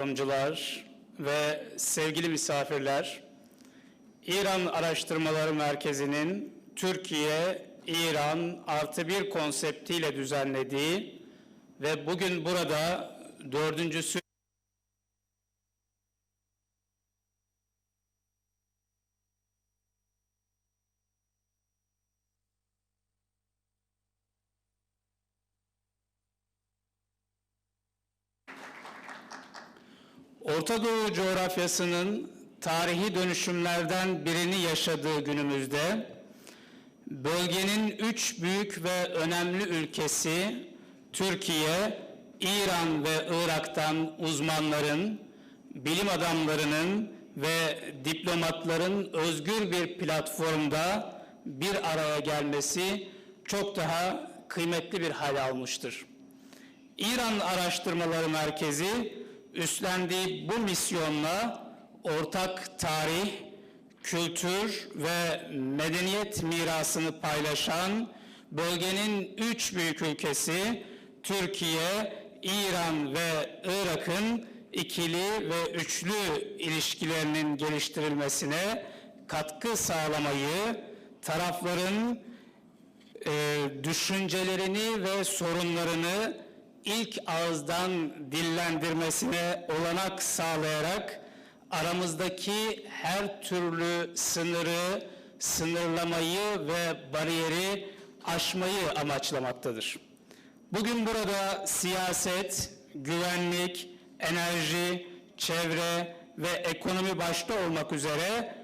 Katılımcılar ve sevgili misafirler, İran Araştırmaları Merkezi'nin Türkiye-İran +1 konseptiyle düzenlediği ve bugün burada dördüncüsü Orta Doğu coğrafyasının tarihi dönüşümlerden birini yaşadığı günümüzde, bölgenin 3 büyük ve önemli ülkesi Türkiye, İran ve Irak'tan uzmanların, bilim adamlarının ve diplomatların özgür bir platformda bir araya gelmesi çok daha kıymetli bir hal almıştır. İran Araştırmaları Merkezi, üstlendiği bu misyonla ortak tarih, kültür ve medeniyet mirasını paylaşan bölgenin 3 büyük ülkesi Türkiye, İran ve Irak'ın ikili ve üçlü ilişkilerinin geliştirilmesine katkı sağlamayı, tarafların düşüncelerini ve sorunlarını ilk ağızdan dillendirmesine olanak sağlayarak aramızdaki her türlü sınırı, sınırlamayı ve bariyeri aşmayı amaçlamaktadır. Bugün burada siyaset, güvenlik, enerji, çevre ve ekonomi başta olmak üzere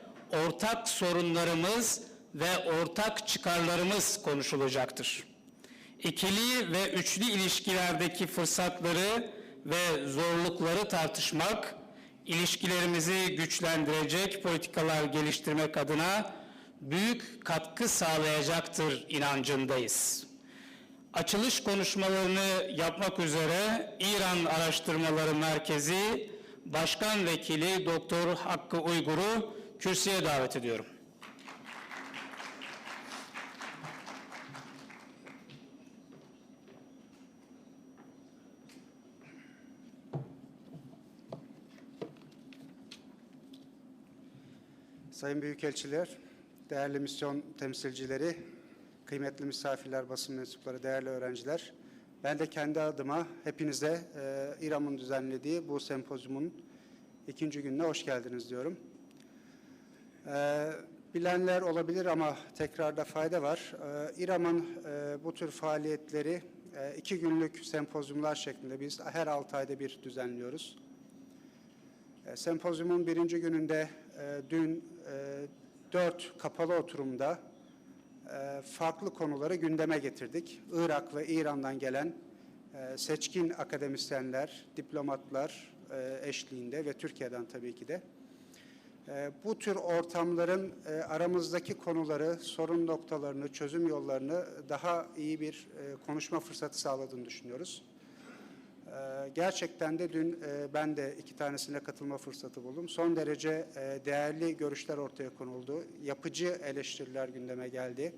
ortak sorunlarımız ve ortak çıkarlarımız konuşulacaktır. İkili ve üçlü ilişkilerdeki fırsatları ve zorlukları tartışmak, ilişkilerimizi güçlendirecek politikalar geliştirmek adına büyük katkı sağlayacaktır inancındayız. Açılış konuşmalarını yapmak üzere İran Araştırmaları Merkezi Başkan Vekili Doktor Hakkı Uygur'u kürsüye davet ediyorum. Sayın Büyükelçiler, değerli misyon temsilcileri, kıymetli misafirler, basın mensupları, değerli öğrenciler, ben de kendi adıma hepinize İRAM'ın düzenlediği bu sempozyumun ikinci gününe hoş geldiniz diyorum. Bilenler olabilir ama tekrarda fayda var. İRAM'ın bu tür faaliyetleri 2 günlük sempozyumlar şeklinde biz her 6 ayda bir düzenliyoruz. Sempozyumun birinci gününde dün 4 kapalı oturumda farklı konuları gündeme getirdik. Irak ve İran'dan gelen seçkin akademisyenler, diplomatlar eşliğinde ve Türkiye'den tabii ki de bu tür ortamların aramızdaki konuları, sorun noktalarını, çözüm yollarını daha iyi bir konuşma fırsatı sağladığını düşünüyoruz. Gerçekten de dün ben de 2 tanesine katılma fırsatı buldum. Son derece değerli görüşler ortaya konuldu. Yapıcı eleştiriler gündeme geldi.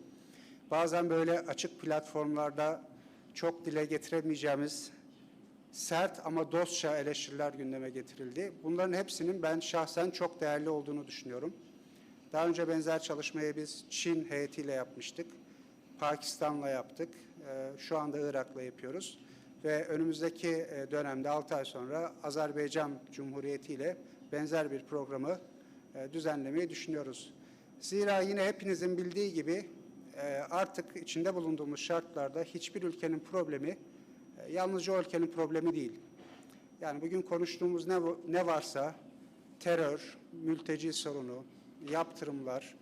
Bazen böyle açık platformlarda çok dile getiremeyeceğimiz sert ama dostça eleştiriler gündeme getirildi. Bunların hepsinin ben şahsen çok değerli olduğunu düşünüyorum. Daha önce benzer çalışmayı biz Çin heyetiyle yapmıştık. Pakistan'la yaptık. Şu anda Irak'la yapıyoruz. Ve önümüzdeki dönemde 6 ay sonra Azerbaycan Cumhuriyeti ile benzer bir programı düzenlemeyi düşünüyoruz. Zira yine hepinizin bildiği gibi artık içinde bulunduğumuz şartlarda hiçbir ülkenin problemi yalnızca o ülkenin problemi değil. Yani bugün konuştuğumuz ne varsa terör, mülteci sorunu, yaptırımlar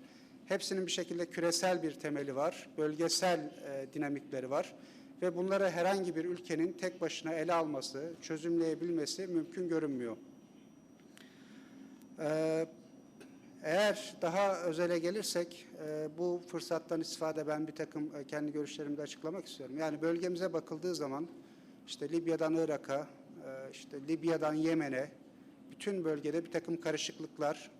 hepsinin bir şekilde küresel bir temeli var, bölgesel dinamikleri var. Ve bunları herhangi bir ülkenin tek başına ele alması, çözümleyebilmesi mümkün görünmüyor. Eğer daha özele gelirsek, bu fırsattan istifade ben bir takım kendi görüşlerimi de açıklamak istiyorum. Yani bölgemize bakıldığı zaman, işte Libya'dan Irak'a, işte Libya'dan Yemen'e, bütün bölgede bir takım karışıklıklar,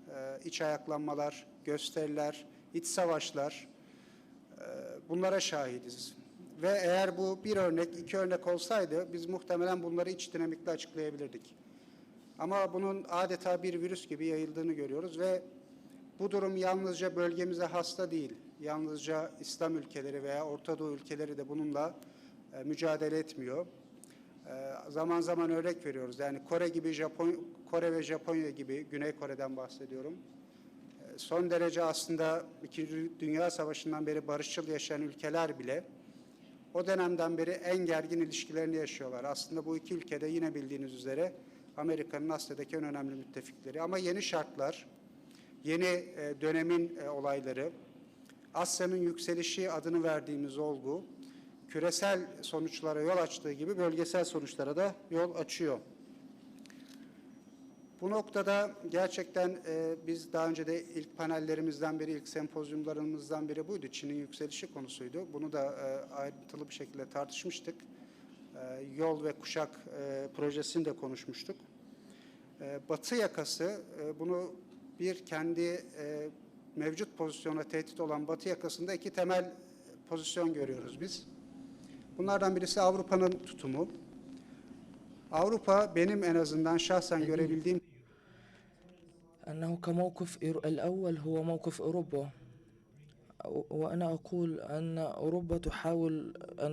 iç ayaklanmalar, gösteriler, iç savaşlar, bunlara şahidiz. Ve eğer bu bir örnek, 2 örnek olsaydı biz muhtemelen bunları iç dinamikle açıklayabilirdik. Ama bunun adeta bir virüs gibi yayıldığını görüyoruz ve bu durum yalnızca bölgemize hasta değil. Yalnızca İslam ülkeleri veya Orta Doğu ülkeleri de bununla mücadele etmiyor. Zaman zaman örnek veriyoruz. Yani Kore ve Japonya gibi, Güney Kore'den bahsediyorum. Son derece aslında İkinci Dünya Savaşı'ndan beri barışçıl yaşayan ülkeler bile o dönemden beri en gergin ilişkilerini yaşıyorlar. Aslında bu iki ülkede yine bildiğiniz üzere Amerika'nın Asya'daki en önemli müttefikleri. Ama yeni şartlar, yeni dönemin olayları, Asya'nın yükselişi adını verdiğimiz olgu, küresel sonuçlara yol açtığı gibi bölgesel sonuçlara da yol açıyor. Bu noktada gerçekten biz daha önce de ilk panellerimizden biri, ilk sempozyumlarımızdan biri buydu. Çin'in yükselişi konusuydu. Bunu da ayrıntılı bir şekilde tartışmıştık. Yol ve kuşak projesini de konuşmuştuk. Batı yakası bunu bir kendi mevcut pozisyona tehdit olan Batı yakasında iki temel pozisyon görüyoruz biz. Bunlardan birisi Avrupa'nın tutumu. Avrupa benim en azından şahsen görebildiğim أنه كموقف الأول هو موقف أوروبا وأنا أقول أن أوروبا تحاول أن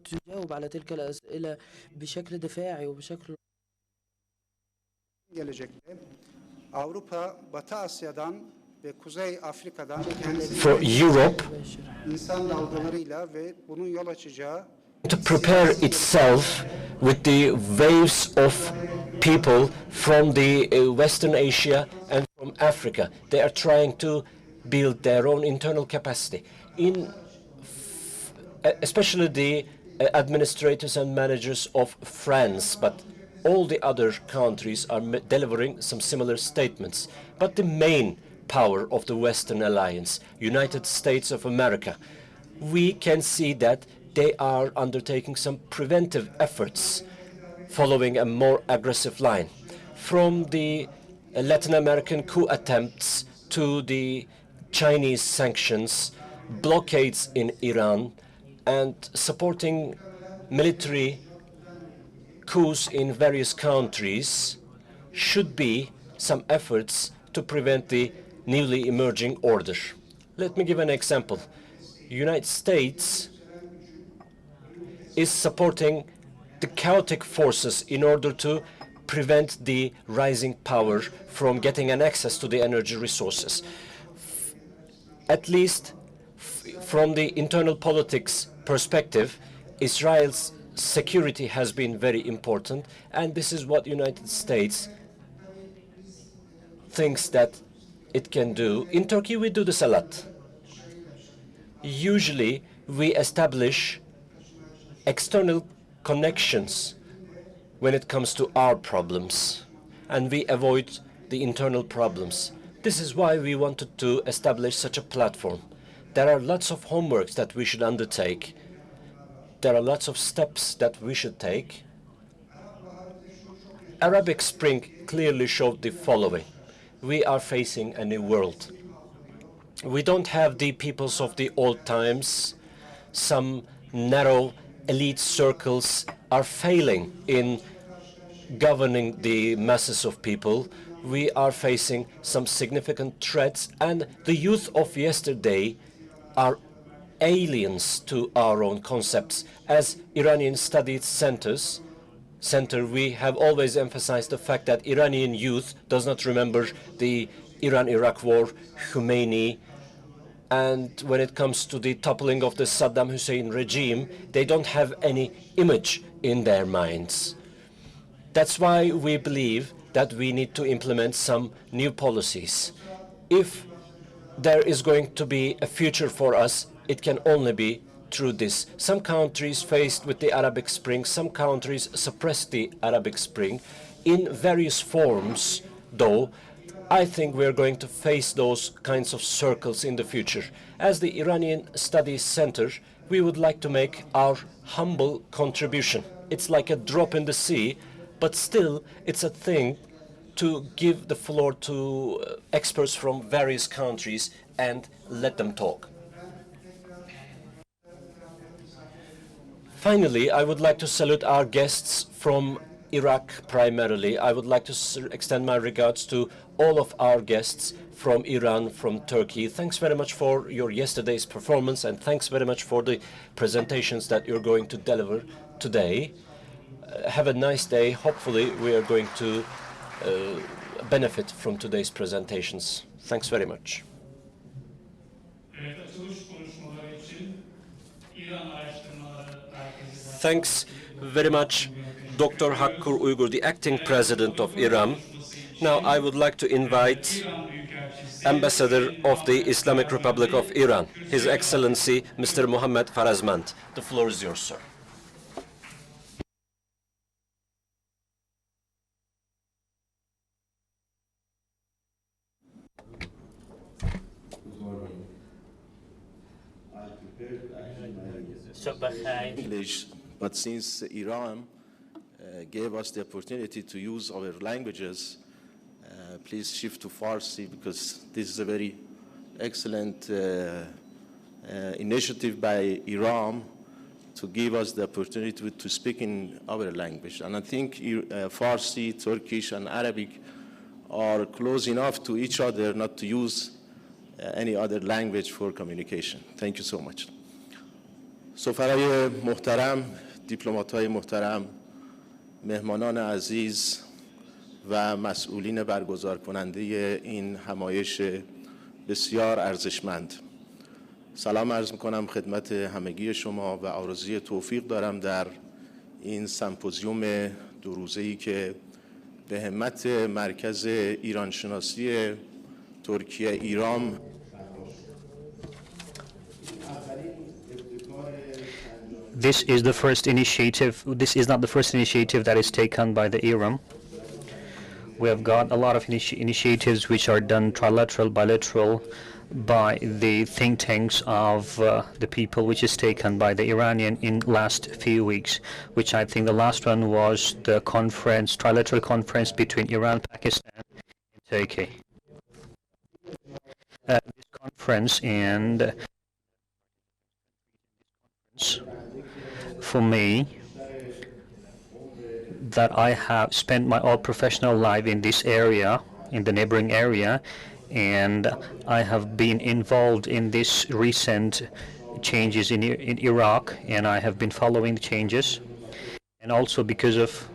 تجاوب على تلك الأسئلة بشكل دفاعي وبشكل gelecekte Avrupa, Batı Asya'dan ve Kuzey Afrika'dan For Europe insan dalgalarıyla ve bunun yol açacağı to prepare itself with the waves of people from the Western Asia and from Africa. They are trying to build their own internal capacity, especially the administrators and managers of France, but all the other countries are delivering some similar statements. But the main power of the Western Alliance, United States of America, we can see that they are undertaking some preventive efforts following a more aggressive line. From the Latin American coup attempts to the Chinese sanctions, blockades in Iran, and supporting military coups in various countries, should be some efforts to prevent the newly emerging order. Let me give an example. United States is supporting the chaotic forces in order to prevent the rising power from getting an access to the energy resources. At least from the internal politics perspective, Israel's security has been very important, and this is what United States thinks that it can do. In Turkey, we do this a lot. Usually, we establish external connections when it comes to our problems, and we avoid the internal problems. This is why we wanted to establish such a platform. There are lots of homeworks that we should undertake. There are lots of steps that we should take. Arabic Spring clearly showed the following. We are facing a new world. We don't have the peoples of the old times. Some narrow elite circles are failing in governing the masses of people. We are facing some significant threats, and the youth of yesterday are aliens to our own concepts. As Iranian Studies Center, we have always emphasized the fact that Iranian youth does not remember the Iran-Iraq war, Khomeini, and when it comes to the toppling of the Saddam Hussein regime, they don't have any image in their minds. That's why we believe that we need to implement some new policies. If there is going to be a future for us, it can only be through this. Some countries faced with the Arabic Spring, some countries suppressed the Arabic Spring in various forms, though. I think we're going to face those kinds of circles in the future. As the Iranian Studies Center, we would like to make our humble contribution. It's like a drop in the sea, but still it's a thing to give the floor to experts from various countries and let them talk. Finally, I would like to salute our guests from Iraq primarily. I would like to extend my regards to all of our guests from Iran, from Turkey. Thanks very much for your yesterday's performance, and thanks very much for the presentations that you're going to deliver today. Have a nice day. Hopefully, we are going to benefit from today's presentations. Thanks very much. Thanks very much, Dr. Hakkur Uygur, the acting president of IRAM. Now I would like to invite Ambassador of the Islamic Republic of Iran, His Excellency Mr. Mohammed Farazmand. The floor is yours, sir. English, but since Iran gave us the opportunity to use our languages, please shift to Farsi, because this is a very excellent initiative by IRAM to give us the opportunity to speak in our language. And I think Farsi, Turkish, and Arabic are close enough to each other not to use any other language for communication. Thank you so much. سفرای محترم، دیپلمات‌های محترم، مهمانان عزیز و مسئولین برگزار کننده این همایش بسیار ارزشمند. سلام عرض می‌کنم خدمت همگی شما و آرزوی توفیق دارم در این سمپوزیوم دو روزه‌ای که به همت مرکز ایران شناسی ترکیه ایرام This is the first initiative. This is not the first initiative that is taken by the IRAM. We have got a lot of initiatives which are done trilateral, bilateral by the think tanks of the people, which is taken by the Iranian in last few weeks, which I think the last one was the conference, trilateral conference between Iran, Pakistan, and Turkey. This conference and for me, that I have spent my all professional life in this area, in the neighboring area, and I have been involved in this recent changes in Iraq, and I have been following the changes. And also because of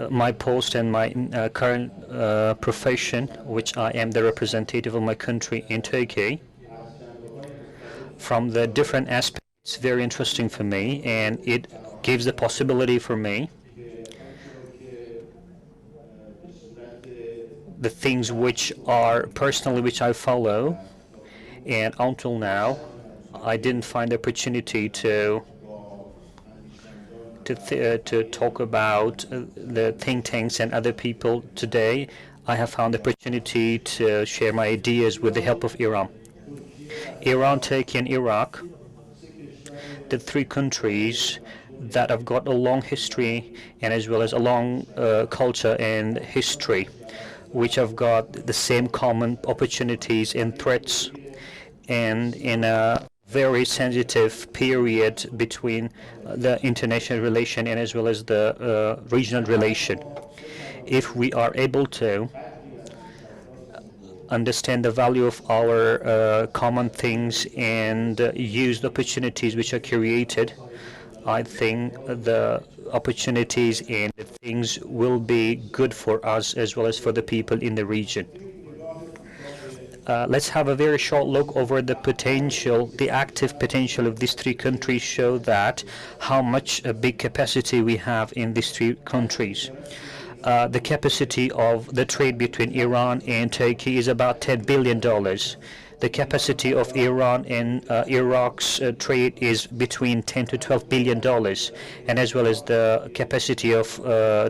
my post and my current profession, which I am the representative of my country in Turkey, from the different aspects, it's very interesting for me, and it gives the possibility for me the things which are personally which I follow, and until now I didn't find the opportunity to talk about the think tanks and other people. Today I have found the opportunity to share my ideas with the help of IRAM. Iran, Turkey, and Iraq, the three countries that have got a long history and as well as a long culture and history, which have got the same common opportunities and threats, and in a very sensitive period between the international relation and as well as the regional relation. If we are able to understand the value of our common things and use the opportunities which are created, I think the opportunities and the things will be good for us as well as for the people in the region. Let's have a very short look over the potential, the active potential of these three countries show that how much a big capacity we have in these three countries. The capacity of the trade between Iran and Turkey is about $10 billion. The capacity of Iran and Iraq's trade is between $10 to $12 billion, and as well as the capacity of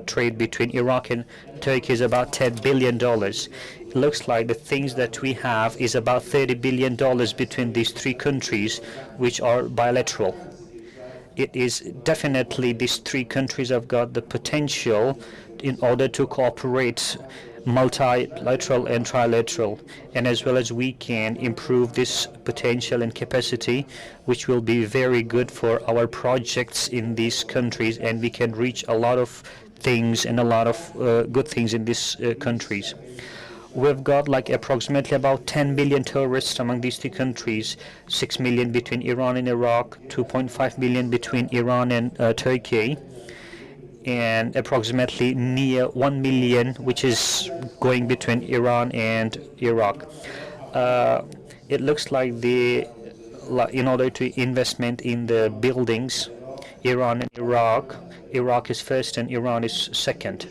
trade between Iraq and Turkey is about $10 billion. It looks like the things that we have is about $30 billion between these three countries, which are bilateral. It is definitely these three countries have got the potential in order to cooperate multilateral and trilateral, and as well as we can improve this potential and capacity, which will be very good for our projects in these countries, and we can reach a lot of things and a lot of good things in these countries. We've got like approximately about 10 million tourists among these two countries, 6 million between Iran and Iraq, 2.5 million between Iran and Turkey, and approximately near 1 million which is going between Iran and Iraq. It looks like in order to investment in the buildings, Iran and Iraq is first and Iran is second.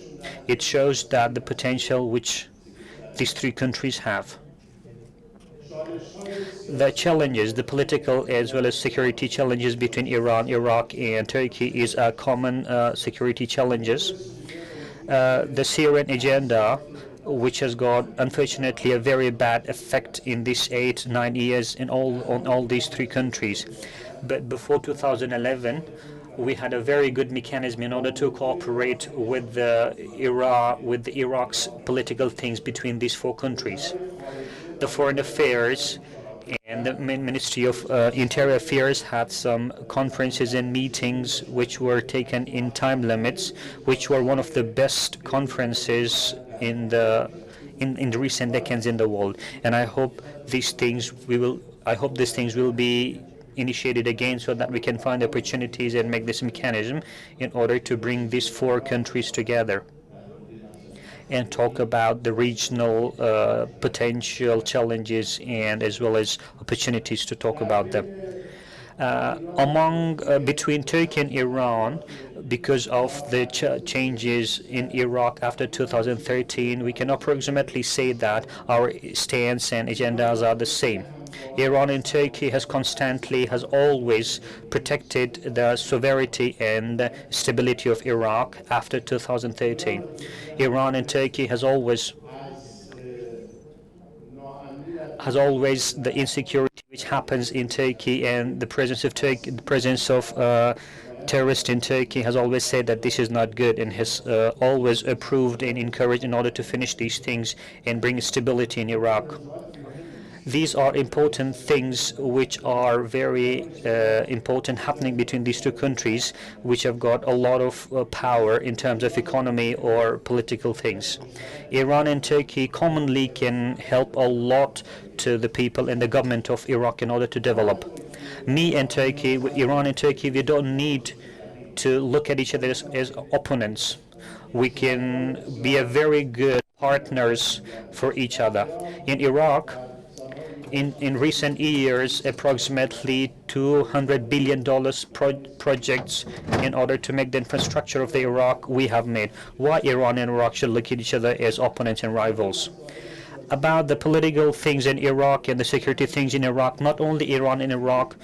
It shows that the potential which these three countries have. The challenges, the political as well as security challenges between Iran, Iraq, and Turkey is a common security challenges. The Syrian agenda, which has got unfortunately a very bad effect in these 8-9 years on all these three countries. But before 2011, we had a very good mechanism in order to cooperate with Iraq's political things between these four countries. The Foreign Affairs and the Ministry of Interior Affairs had some conferences and meetings which were taken in time limits, which were one of the best conferences in the recent decades in the world. And I hope these things will be initiated again so that we can find opportunities and make this mechanism in order to bring these four countries together and talk about the regional potential challenges and as well as opportunities to talk about them. Between Turkey and Iran, because of the changes in Iraq after 2013, we can approximately say that our stance and agendas are the same. Iran and Turkey has always protected the sovereignty and stability of Iraq after 2013. Iran and Turkey has always the insecurity which happens in Turkey and the presence of terrorists in Turkey has always said that this is not good and has always approved and encouraged in order to finish these things and bring stability in Iraq. These are important things which are very important happening between these two countries, which have got a lot of power in terms of economy or political things. Iran and Turkey commonly can help a lot to the people and the government of Iraq in order to develop. Iran and Turkey, we don't need to look at each other as opponents. We can be a very good partners for each other. In Iraq, in recent years, approximately $200 billion projects in order to make the infrastructure of the Iraq we have made. Why Iran and Iraq should look at each other as opponents and rivals? About the political things in Iraq and the security things in Iraq, not only Iran and Iraq,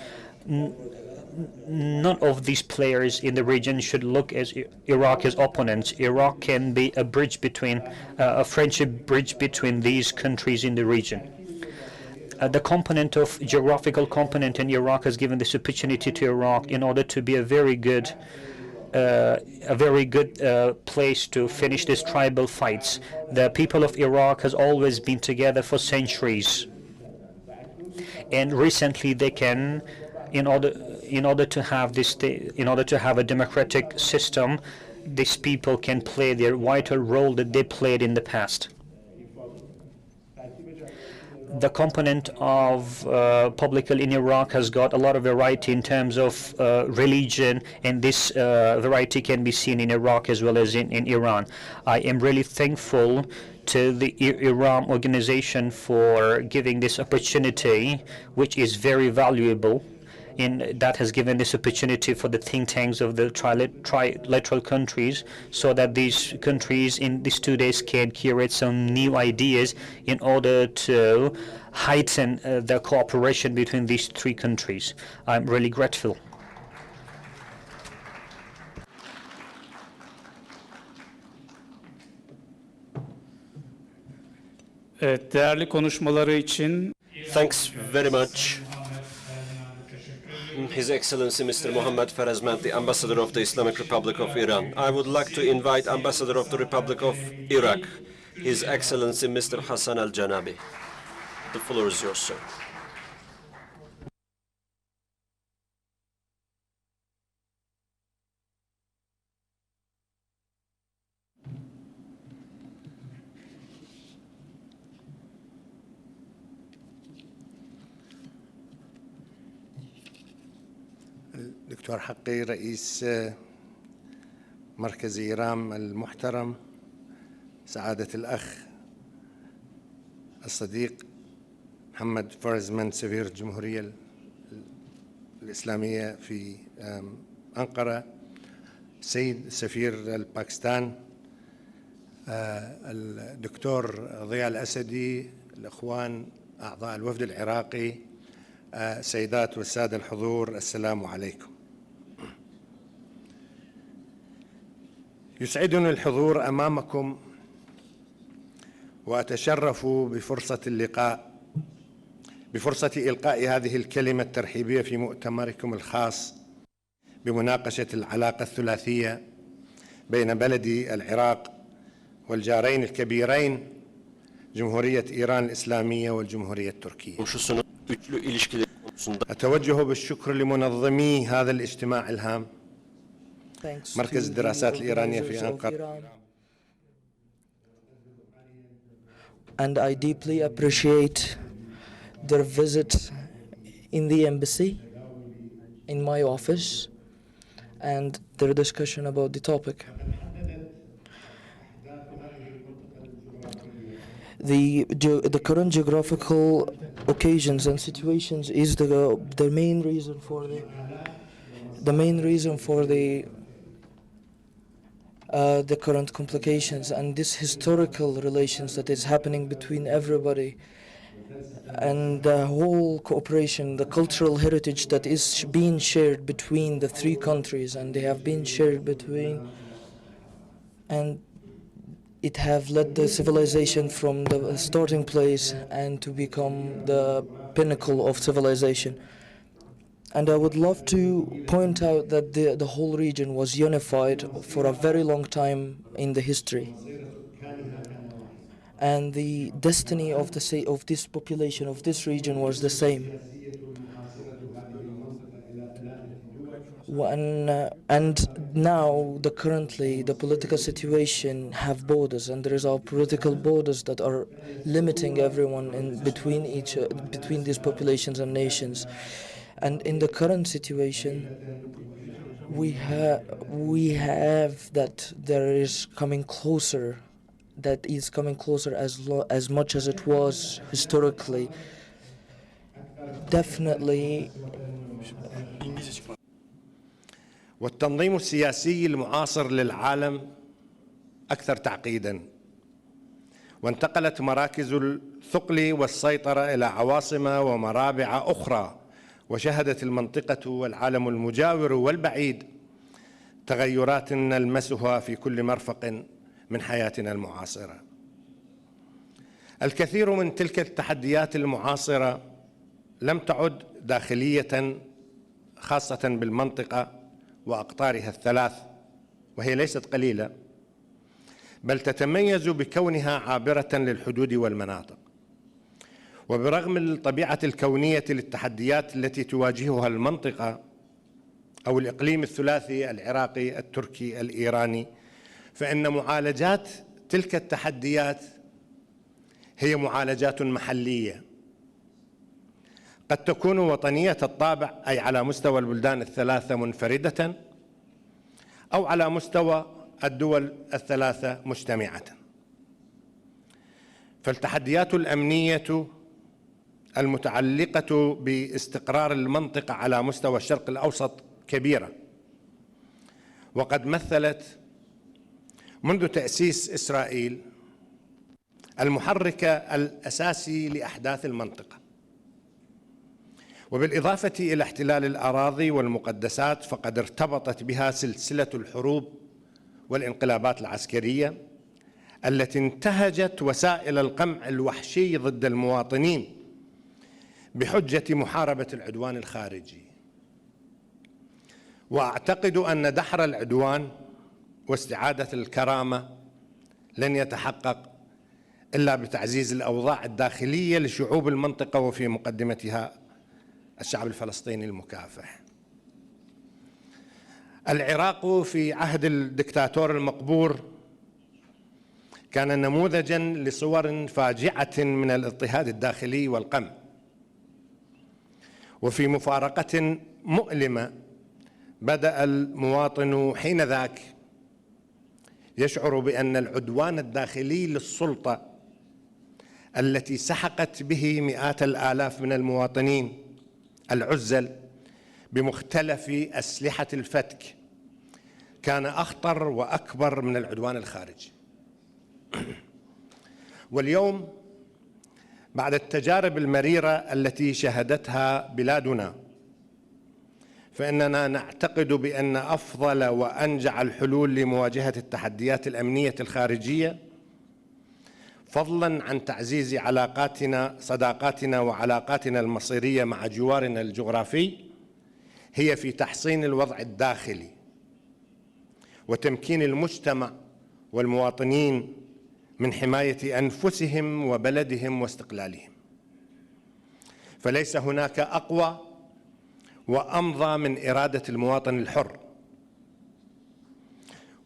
none of these players in the region should look at Iraq as opponents. Iraq can be a bridge between, a friendship bridge between these countries in the region. The geographical component in Iraq has given this opportunity to Iraq in order to be a very good place to finish these tribal fights. The people of Iraq has always been together for centuries, and recently they can, in order to have a democratic system, these people can play their vital role that they played in the past. The component of political in Iraq has got a lot of variety in terms of religion, and this variety can be seen in Iraq as well as in Iran. I am really thankful to the IRAM organization for giving this opportunity, which is very valuable. That has given this opportunity for the think tanks of the trilateral countries, so that these countries in these 2 days can curate some new ideas in order to heighten the cooperation between these three countries. I'm really grateful. Evet, değerli konuşmaları için Thanks very much, His Excellency Mr. Mohammad Farazmati, Ambassador of the Islamic Republic of Iran. I would like to invite Ambassador of the Republic of Iraq, His Excellency Mr. Hassan Al-Janabi. The floor is yours, sir. دكتور حقي رئيس مركز إيرام المحترم، سعادة الأخ الصديق محمد فرزمان سفير الجمهورية الإسلامية في أنقرة، سيد سفير الباكستان الدكتور ضياء الأسدي، الأخوان أعضاء الوفد العراقي، سيدات والسادة الحضور، السلام عليكم. يسعدني الحضور أمامكم وأتشرف بفرصة إلقاء هذه الكلمة الترحيبية في مؤتمركم الخاص بمناقشة العلاقة الثلاثية بين بلدي العراق والجارين الكبيرين جمهورية إيران الإسلامية والجمهورية التركية. أتوجه بالشكر لمنظمي هذا الاجتماع الهام، مركز الدراسات الإيرانية في أنقرة. And I deeply appreciate their visit in the embassy, in my office, and their discussion about the topic. The current geographical occasions and situations is the main reason for the current complications and this historical relations that is happening between everybody, and the whole cooperation, the cultural heritage that is being shared between the three countries, and they have been shared between, and it have led the civilization from the starting place and to become the pinnacle of civilization. And I would love to point out that the whole region was unified for a very long time in the history. And the destiny of this population, of this region, was the same. And now, currently, the political situation have borders, and there is our political borders that are limiting everyone between these populations and nations. And in the current situation, we have that there is coming closer. That is coming closer as much as it was historically. Definitely. والتنظيم السياسي المعاصر للعالم أكثر تعقيداً، وانتقلت مراكز الثقل والسيطرة إلى عواصم ومرابع أخرى، وشهدت المنطقة والعالم المجاور والبعيد تغيرات نلمسها في كل مرفق من حياتنا المعاصرة. الكثير من تلك التحديات المعاصرة لم تعد داخلية خاصة بالمنطقة وأقطارها الثلاث، وهي ليست قليلة، بل تتميز بكونها عابرة للحدود والمناطق. وبرغم الطبيعة الكونية للتحديات التي تواجهها المنطقة أو الإقليم الثلاثي العراقي التركي الإيراني، فإن معالجات تلك التحديات هي معالجات محلية، قد تكون وطنية الطابع، أي على مستوى البلدان الثلاثة منفردة، أو على مستوى الدول الثلاثة مجتمعة. فالتحديات الأمنية المتعلقة باستقرار المنطقة على مستوى الشرق الأوسط كبيرة، وقد مثلت منذ تأسيس إسرائيل المحرك الأساسي لأحداث المنطقة. وبالإضافة إلى احتلال الأراضي والمقدسات، فقد ارتبطت بها سلسلة الحروب والانقلابات العسكرية التي انتهجت وسائل القمع الوحشي ضد المواطنين بحجة محاربة العدوان الخارجي. وأعتقد أن دحر العدوان واستعادة الكرامة لن يتحقق إلا بتعزيز الأوضاع الداخلية لشعوب المنطقة، وفي مقدمتها الشعب الفلسطيني المكافح. العراق في عهد الدكتاتور المقبور كان نموذجاً لصور فاجعة من الاضطهاد الداخلي والقمع، وفي مفارقة مؤلمة بدأ المواطن حينذاك يشعر بأن العدوان الداخلي للسلطة التي سحقت به مئات الآلاف من المواطنين العزل بمختلف أسلحة الفتك كان أخطر وأكبر من العدوان الخارجي. واليوم بعد التجارب المريرة التي شهدتها بلادنا فإننا نعتقد بأن أفضل وأنجع الحلول لمواجهة التحديات الأمنية الخارجية، فضلاً عن تعزيز صداقاتنا وعلاقاتنا المصيرية مع جوارنا الجغرافي، هي في تحسين الوضع الداخلي وتمكين المجتمع والمواطنين من حماية أنفسهم وبلدهم واستقلالهم. فليس هناك أقوى وأمضى من إرادة المواطن الحر،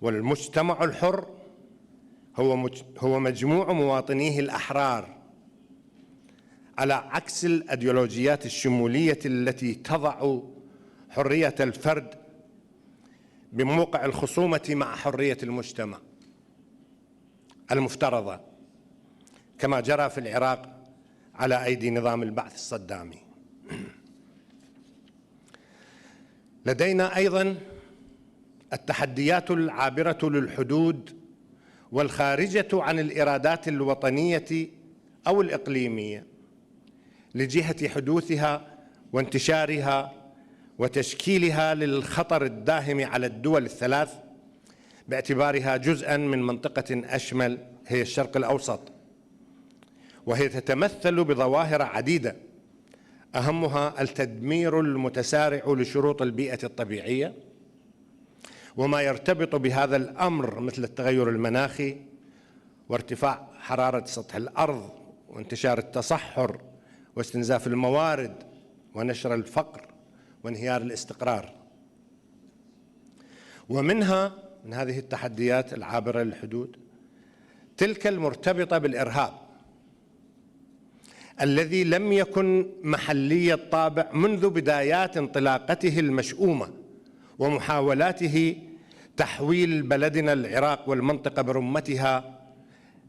والمجتمع الحر هو مجموع مواطنيه الأحرار، على عكس الأيديولوجيات الشمولية التي تضع حرية الفرد بموقع الخصومة مع حرية المجتمع المفترضة، كما جرى في العراق على أيدي نظام البعث الصدامي. لدينا أيضاً التحديات العابرة للحدود والخارجة عن الإرادات الوطنية أو الإقليمية لجهة حدوثها وانتشارها وتشكيلها للخطر الداهم على الدول الثلاث باعتبارها جزءاً من منطقة أشمل هي الشرق الأوسط، وهي تتمثل بظواهر عديدة أهمها التدمير المتسارع لشروط البيئة الطبيعية وما يرتبط بهذا الأمر مثل التغير المناخي وارتفاع حرارة سطح الأرض وانتشار التصحر واستنزاف الموارد ونشر الفقر وانهيار الاستقرار. من هذه التحديات العابرة للحدود تلك المرتبطة بالإرهاب الذي لم يكن محلي الطابع منذ بدايات انطلاقته المشؤومة ومحاولاته تحويل بلدنا العراق والمنطقة برمتها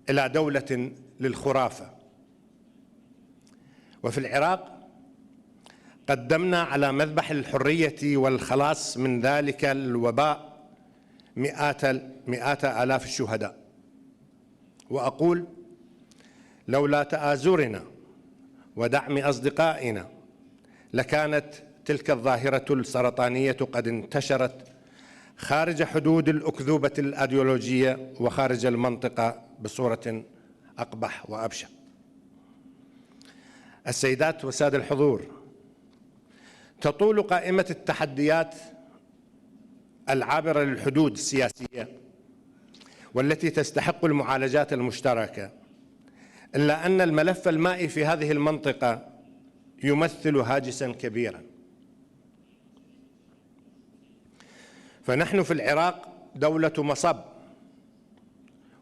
إلى دولة للخرافة. وفي العراق قدمنا على مذبح الحرية والخلاص من ذلك الوباء مئات آلاف الشهداء. وأقول لولا تآزرنا ودعم أصدقائنا لكانت تلك الظاهرة السرطانية قد انتشرت خارج حدود الأكذوبة الأيديولوجية وخارج المنطقة بصورة أقبح وأبشع. السيدات والسادة الحضور، تطول قائمة التحديات العابرة للحدود السياسية والتي تستحق المعالجات المشتركة، إلا أن الملف المائي في هذه المنطقة يمثل هاجساً كبيراً. فنحن في العراق دولة مصب،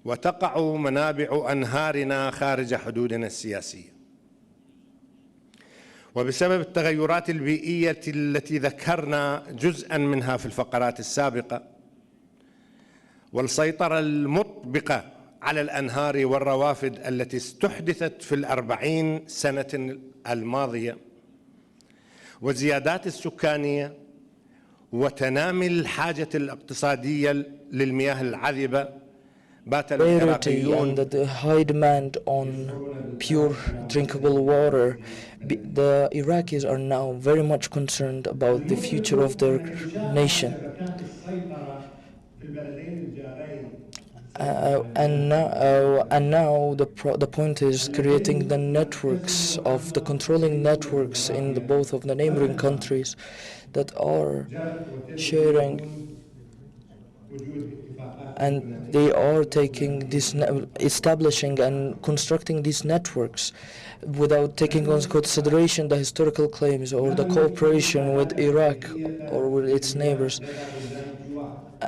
وتقع منابع أنهارنا خارج حدودنا السياسية، وبسبب التغيرات البيئية التي ذكرنا جزءاً منها في الفقرات السابقة والسيطرة المطبقة على الأنهار والروافد التي استحدثت في 40 سنة الماضية والزيادات السكانية وتنامي الحاجة الاقتصادية للمياه العذبة، بات العراقيون and the high demand on pure drinkable water, the Iraqis are now very much concerned about the future of their nation. And now the point is creating the networks of the controlling networks in both of the neighboring countries that are sharing, and they are taking this, establishing and constructing these networks without taking into consideration the historical claims or the cooperation with Iraq or with its neighbors.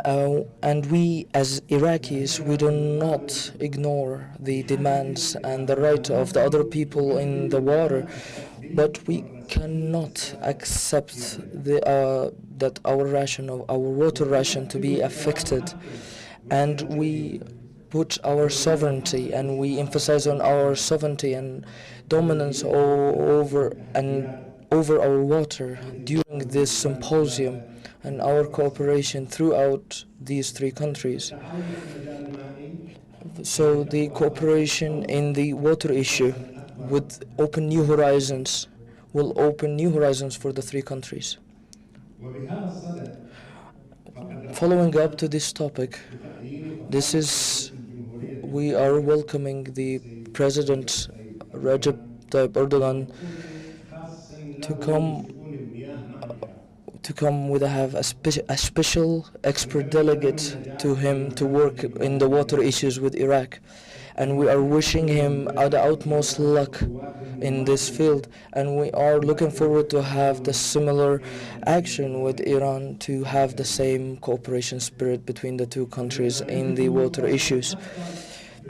And we, as Iraqis, we do not ignore the demands and the right of the other people in the water, but we cannot accept that our water ration to be affected, and we put our sovereignty and we emphasize on our sovereignty and dominance over our water during this symposium and our cooperation throughout these three countries. So the cooperation in the water issue will open new horizons for the three countries. Following up to this topic, we are welcoming the President Recep Tayyip Erdogan to come with a special expert delegate to him to work in the water issues with Iraq, and we are wishing him the utmost luck in this field, and we are looking forward to have the similar action with Iran, to have the same cooperation spirit between the two countries in the water issues.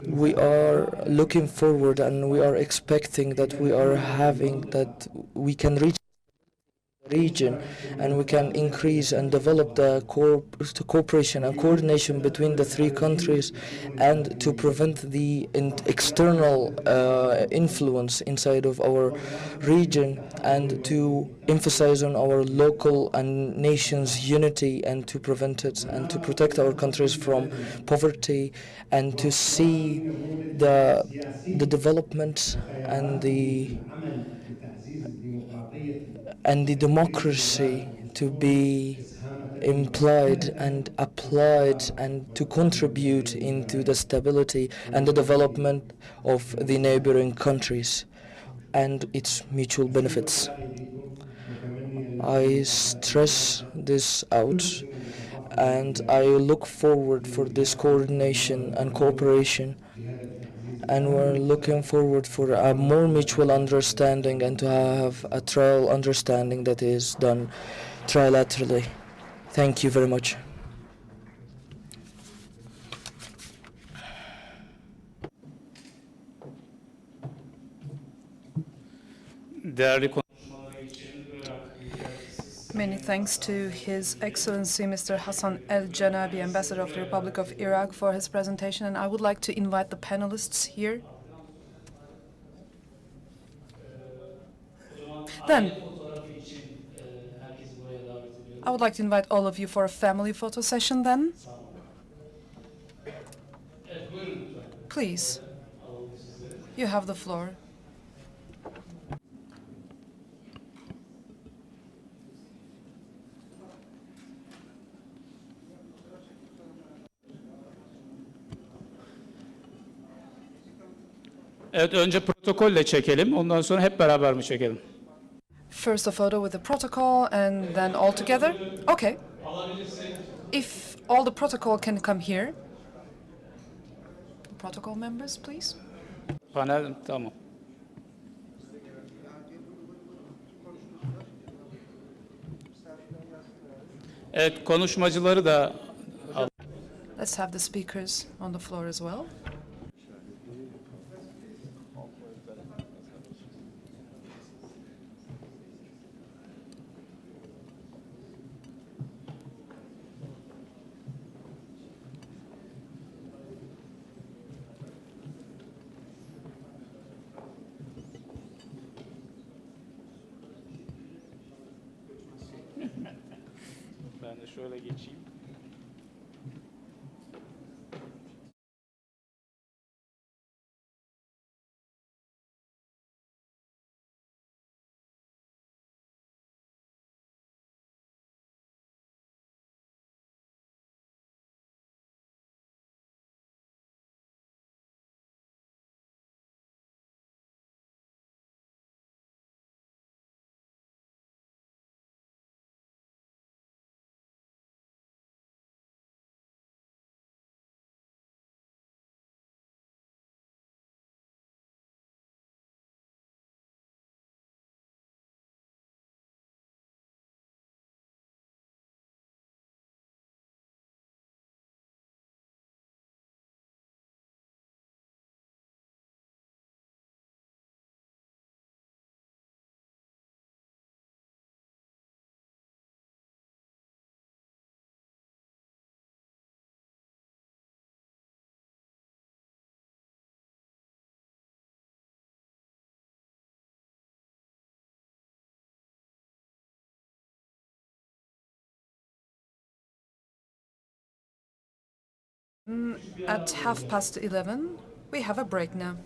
We are looking forward and we are expecting that we can reach region, and we can increase and develop the cooperation and coordination between the three countries, and to prevent the external influence inside of our region, and to emphasize on our local and nation's unity, and to prevent it and to protect our countries from poverty, and to see the development and the democracy to be implied and applied, and to contribute into the stability and the development of the neighboring countries and its mutual benefits. I stress this out, and I look forward for this coordination and cooperation, and we're looking forward for a more mutual understanding and to have a trial understanding that is done trilaterally. Thank you very much. Değerli Many thanks to His Excellency Mr. Hassan El-Janabi, Ambassador of the Republic of Iraq, for his presentation, and I would like to invite the panelists here. Then, I would like to invite all of you for a family photo session then. Please, you have the floor. Evet, önce protokolle çekelim, ondan sonra hep beraber mi çekelim? First a photo with the protocol and then all together? Okay. If all the protocol can come here. Protocol members, please. Panel, tamam. Evet, konuşmacıları da... Let's have the speakers on the floor as well. Ben de şöyle geçeyim. At 11:30, we have a break now.